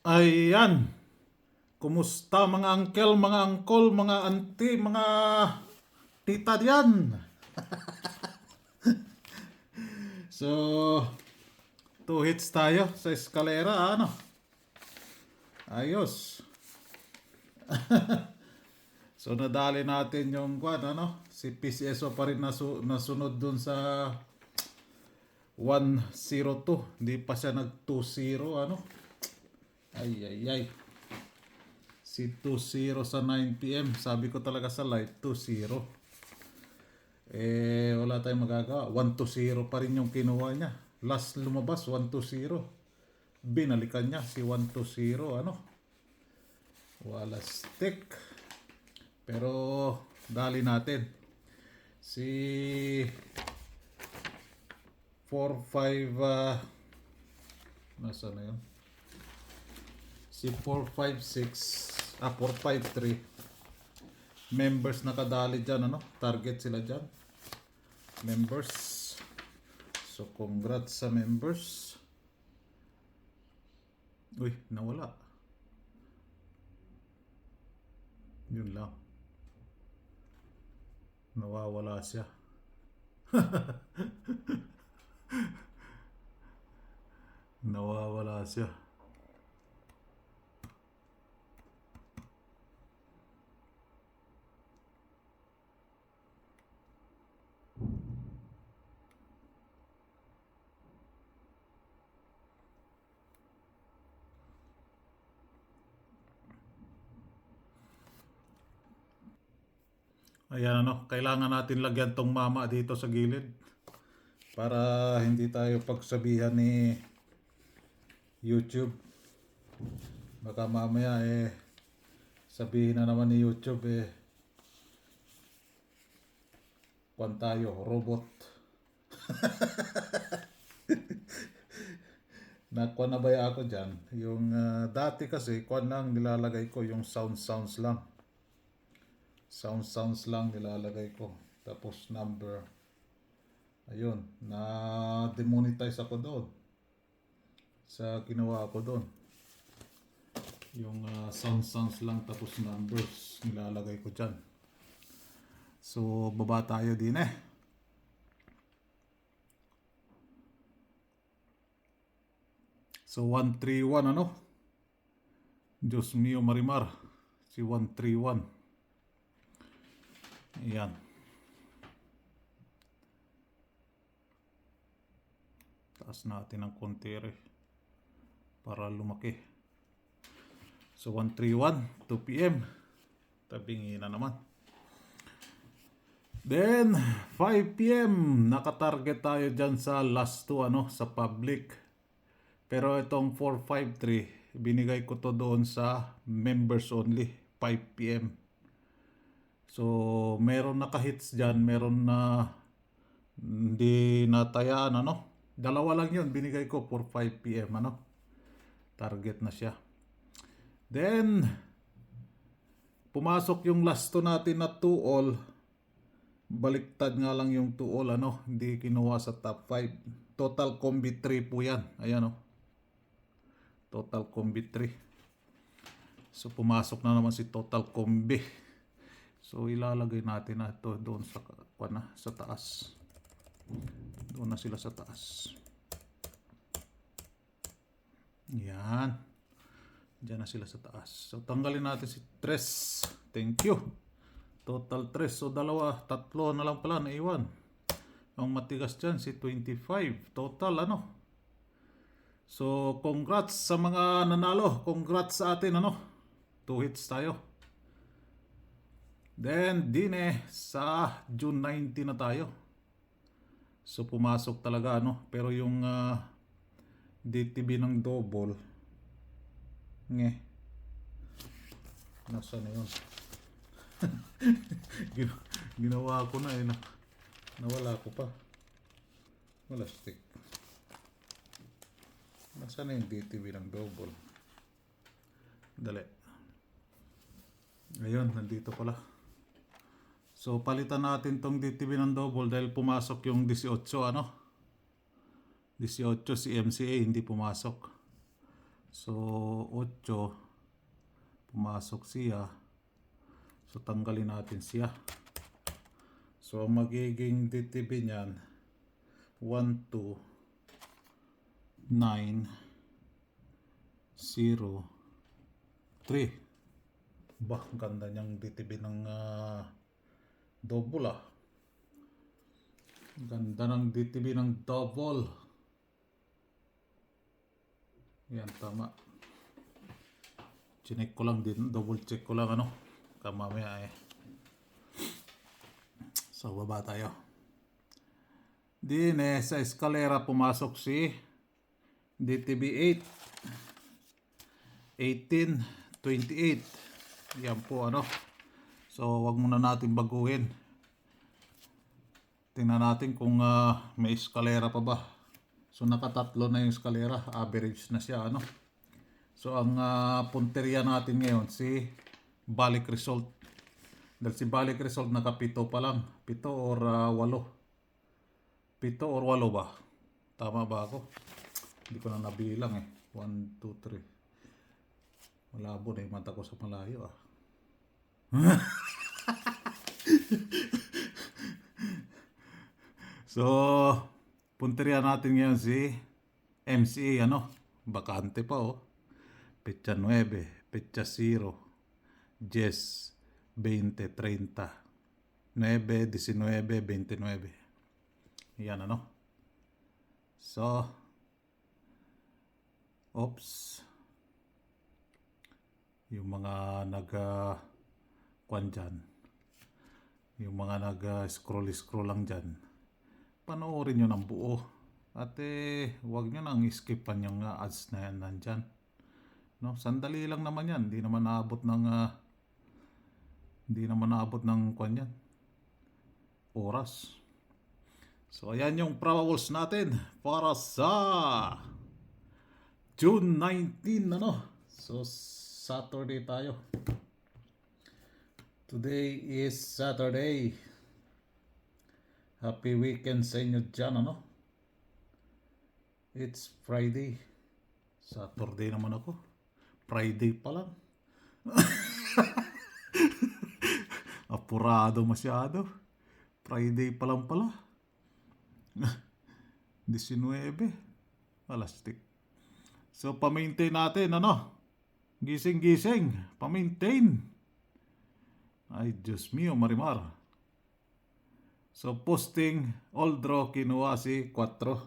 Ayan, kumusta mga uncle, mga uncle, mga auntie, mga tita diyan? So, two hits tayo sa eskalera, ano? Ayos. So, nadali natin yung kwan, ano? Si PCSO pa rin nasunod dun sa 102. Hindi pa siya nag 2-0, ano? Ay, ay, ay. Si 2-0 sa 9 p.m. Sabi ko talaga sa live, 2-0. Wala tayong magagawa. 1-0 pa rin yung kinuha niya. Last lumabas, 1-0. Binalikan niya si 1-0. Ano? Wala stick. Pero, dali natin. Si 4-5, nasa na yun? Si 4-5-6, 4-5-3. Members nakadali dyan, ano? Target sila dyan. Members. So, congrats sa members. Uy, nawala. Yun lang. Nawawala siya. Nawawala siya. Ayan, ano, kailangan natin lagyan tong mama dito sa gilid para hindi tayo pagsabihan ni YouTube. Baka mamaya sabihin na naman ni YouTube kwan tayo, robot. Nakwan na ba ako dyan? Yung dati kasi kwan lang nilalagay ko, yung sounds lang. Sounds lang nilalagay ko. Tapos number. Ayun, na demonetize ako doon. Sa ginawa ko doon. Yung sounds lang tapos numbers nilalagay ko dyan. So, baba tayo din So, 131 ano? Diyos mio Marimar. Si 131. Ayan. Taas natin ng konti para lumaki. So 131, 2 p.m. Tabingi na naman. Then 5 p.m. nakatarget tayo dyan sa last 2 ano, sa public. Pero itong 453 binigay ko to doon sa members only, 5 p.m. So meron nakahits dyan, meron na hindi natayaan ano. Dalawa lang yun binigay ko for 5 p.m. ano. Target na siya. Then pumasok yung last 2 natin na 2 all. Baliktad nga lang yung 2 all ano, hindi kinuha sa top 5. Total combi 3 po yan. Ayan Total combi 3. So pumasok na naman si total combi. So ilalagay natin na ito doon sa taas. Doon na sila sa taas. Yan. Diyan na sila sa taas. So tanggalin natin si 3. Thank you. Total 3. So tatlo na lang pala naiwan. Ang matigas dyan si 25. Total ano. So congrats sa mga nanalo. Congrats sa atin ano. 2 hits tayo. Then sa June 19 na tayo. So pumasok talaga ano. Pero yung DTB ng double. Nasaan na yun? Ginawa ko na nawala ko pa. Wala stick. Nasaan na yung DTB ng double? Dali. Ayun, nandito pala. So palitan natin tong DTB ng double dahil pumasok yung 18 ano. 18 si MCA hindi pumasok. So, 8. Pumasok siya. So, tanggalin natin siya. So, magiging DTB niyan 1, 2, 9, 0, 3. Bah, ganda niyang DTB ng double ah. Ganda ng DTB ng double. Yan, tama. Chinek ko lang din, double check ko lang ano. Kamamaya eh. So, baba tayo. Din sa eskalera pumasok si DTB 8, 18, 28. Yan po ano. So, wag muna natin baguhin. Tingnan natin kung may eskalera pa ba. So, nakatatlo na yung eskalera. Average na siya ano. So, ang punteriya natin ngayon si Balik Result. Dahil si Balik Result nakapito pa lang. 7 or 8. 7 or 8 ba? Tama ba ako? Hindi ko na nabilang eh. 1, 2, 3. Malabo na yung mata ko sa malayo ah. So, punteriya natin ngayon si MCA ano. Bakante pa oh. Petsa 9, petsa 0, 10, 20, 30, 9, 19, 29. Yan ano. So, oops. Yung mga kwan dyan. Yung mga scroll lang dyan. Panoorin nyo ng buo. At huwag nyo nang skipan yung ads na yan nandyan. No, sandali lang naman yan. Hindi naman naabot ng kwan yan. Oras. So, ayan yung probables natin para sa June 19, ano? So, Saturday tayo. Today is Saturday. Happy weekend sa inyo dyan, ano? It's Friday. Saturday naman ako. Friday pa lang. Apurado masyado. Friday pa lang pala. 19. Alastik. So, pa-maintain natin, ano? Gising. Pa-maintain. Ay, Diyos mio, Marimar. So, posting, all draw, kinuha si 4.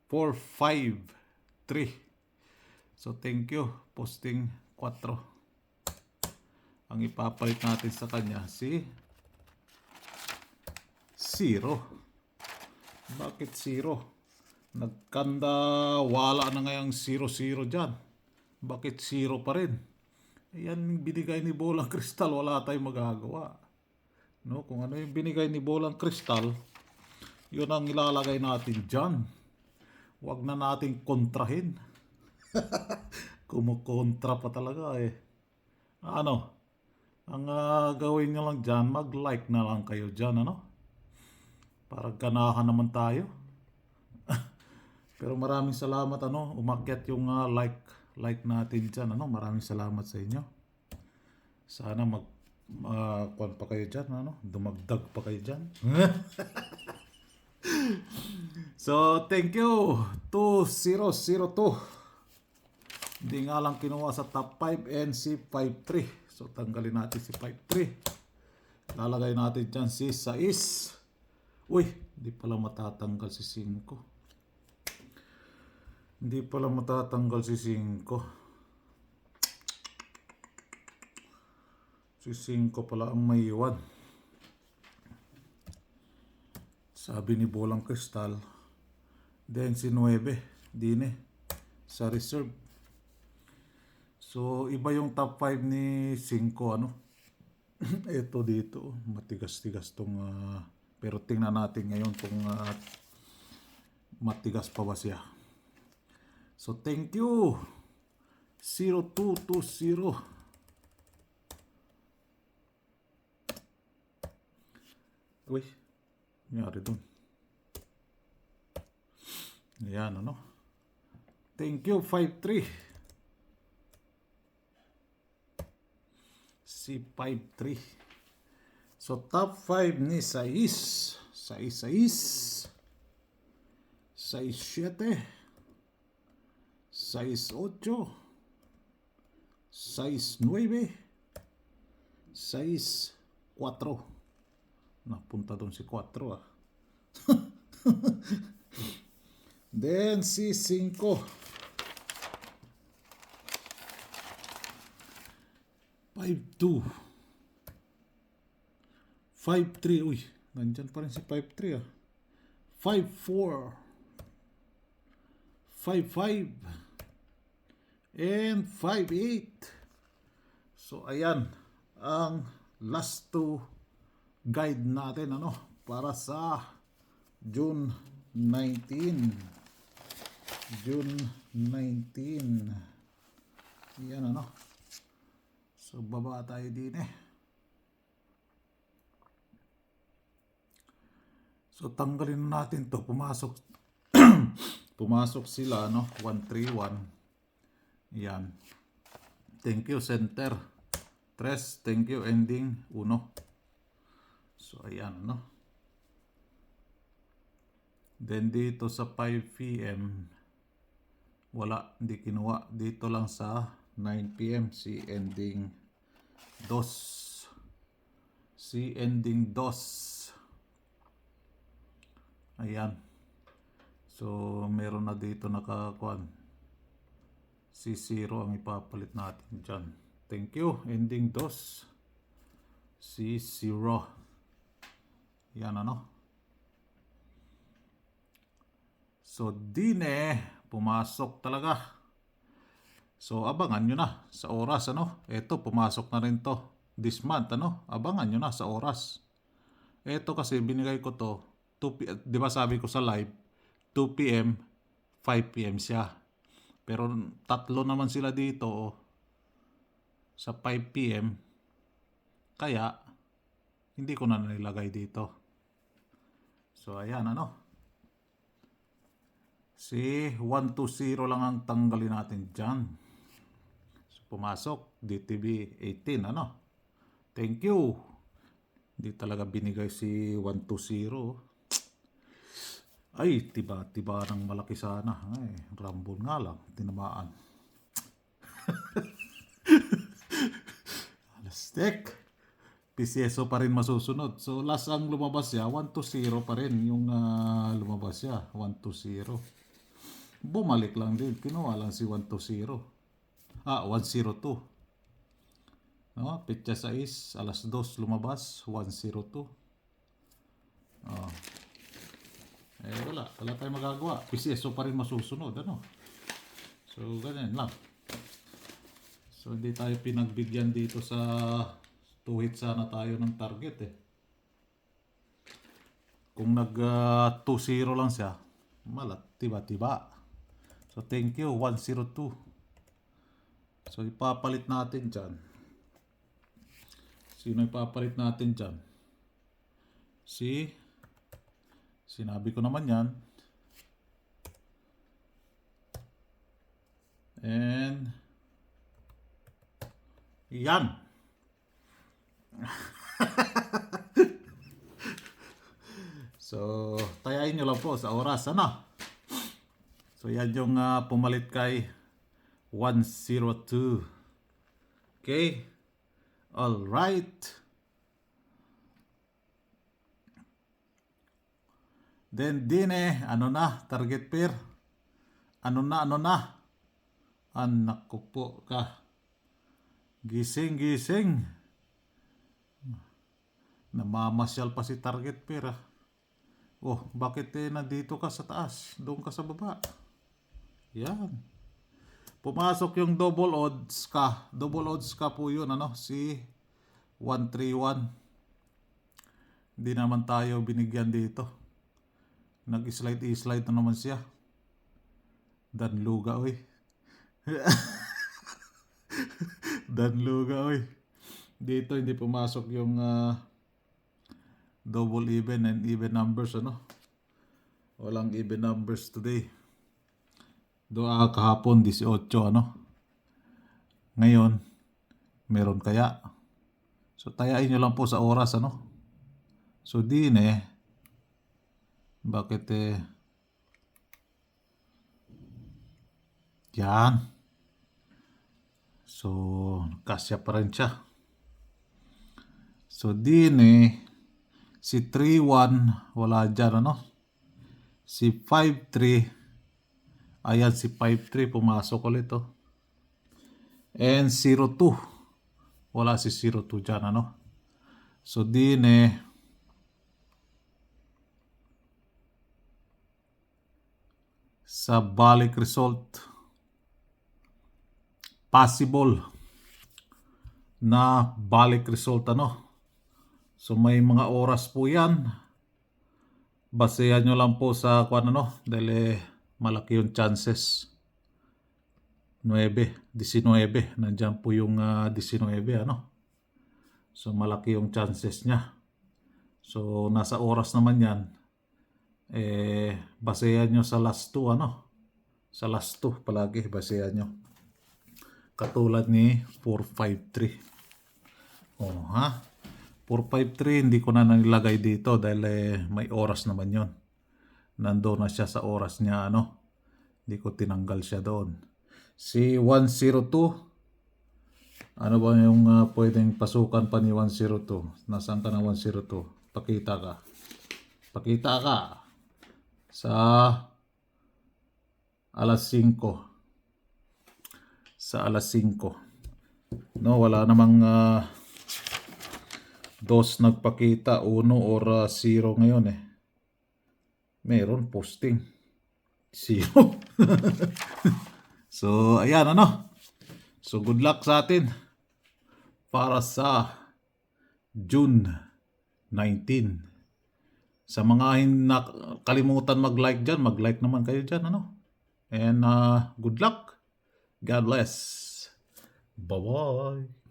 4, 5, 3. So, thank you. Posting 4. Ang ipapalit natin sa kanya si 0. Bakit 0? Nagkanda, wala na ngayang 0-0 dyan. Bakit 0 pa rin? Ayan, binigay ni Bolang Kristal, wala tayong magagawa. No, kung ano yung binigay ni Bolang Kristal, yun ang ilalagay natin dyan. Huwag na natin kontrahin. Kumukontra pa talaga eh. Ano? Ang gawin nyo lang dyan, mag-like na lang kayo dyan, ano? Para ganahan naman tayo. Pero maraming salamat, ano? Umakyat yung like natin dyan, ano? Maraming salamat sa inyo. Sana kuwan pa kayo dyan, ano? Dumagdag pa kayo dyan. So, thank you. 2002. Hindi nga lang kinuha sa top 5 and si 5-3. So, tanggalin natin si 5-3. Lalagay natin dyan si 6. Uy, hindi pala matatanggal si 5. Hindi pala matatanggal si 5. Si 5 pala ang may iwan. Sabi ni Bolang Kristal. Then si 9. Dine. Sa reserve. So, iba yung top 5 ni 5, ano? Ito dito, matigas-tigas tong pero tingnan natin ngayon kung matigas pa ba siya. So, thank you. 0220. Uy, nangyari dun. Ayan, ano? Thank you, 5-3. si 5-3. So top 5 ni 6, 6-6, 6-7, 6-8, 6-9, 6-4. Napunta doon si 4 ah. Then si 5, 5-2, 5-3. Uy, nandyan pa rin si 5-3 ah. 5-4, 5-5, and 5-8. So ayan ang last 2 guide natin para sa June 19. June 19. Yan So baba tayo din So tanggalin natin to. Pumasok pumasok sila 131. Yan. Thank you center. 3, thank you ending 1. So ayan Then dito sa 5 PM wala, hindi kinuha. Dito lang sa 9 PM si ending 2. Si ending 2. Ayan. So meron na dito nakakuan. Si 0 ang ipapalit natin dyan. Thank you. Ending 2. Si 0. Yan So dine pumasok talaga. So abangan nyo na sa oras Ito pumasok na rin to this month Abangan nyo na sa oras. Ito kasi binigay ko to 2 di ba sabi ko sa live 2 PM 5 PM siya. Pero tatlo naman sila dito sa 5 PM. Kaya hindi ko na nilagay dito. So ayan Si 120 lang ang tanggalin natin dyan. So, pumasok DTB 18 Thank you. Hindi talaga binigay si 120. Ay, tiba ng malaki sana. Ay, rambol nga lang. Tinamaan. Alastek. PCSO pa rin masusunod. So, last ang lumabas siya, 120 pa rin yung lumabas siya. 120. Bumalik lang din. Kinuha lang si 120. 102. Petsa 6, alas 2 lumabas, 102. Wala tayong magagawa. PCSO pa rin masusunod So ganyan lang. So hindi tayo pinagbigyan dito sa tuhit sana tayo ng target Kung nag 2-0 lang siya, tiba-tiba. So thank you 102. So ipapalit natin dyan. Sino ipapalit natin dyan? Sinabi ko naman yan. And yan. So tayain nyo lang po sa oras So yan yung pumalit kay 102. Okay. All right. Then target pair. Anak ko po ka. Gising. Namamasyal pa si target pair bakit nandito ka sa taas? Doon ka sa baba. Yan. Pumasok yung double odds ka. Double odds ka po yun si 131. Hindi naman tayo binigyan dito. Nag-slide na naman siya. Danluga Dito hindi pumasok yung double even and even numbers Walang even numbers today. Kahapon 18 Ngayon meron kaya So tayain nyo lang po sa oras ano. So din bakit yan. So kasya pa rin siya. So din si 3-1 wala dyan ano. Si 5-3 ayan si 5-3 pumasok ulit oh. And 0-2 wala si 0-2 dyan ano. So din sa balik result possible na balik result ano. So may mga oras po yan. Basehan nyo lang po sa kung ano dahil malaki yung chances. 19 nandyan po yung 19 ano. So malaki yung chances niya. So nasa oras naman yan. Basehan nyo sa last 2 ano. Sa last 2 palagi basehan nyo. Katulad ni 453. Oh ha. 453 hindi ko na nilagay dito dahil may oras naman yon. Nandoon na siya sa oras niya ano. Hindi ko tinanggal siya doon. Si 102 ano ba yung pwedeng pasukan pa ni 102? Nasaan ka na 102? Pakita ka. Pakita ka. Sa alas 5. Sa alas 5. No, wala namang 2 nagpakita, 1 or 0 ngayon Meron posting. 0. So, ayan ano. So, good luck sa atin para sa June 19. Sa mga kalimutan mag-like dyan, mag-like naman kayo dyan ano. And good luck. God bless. Bye-bye.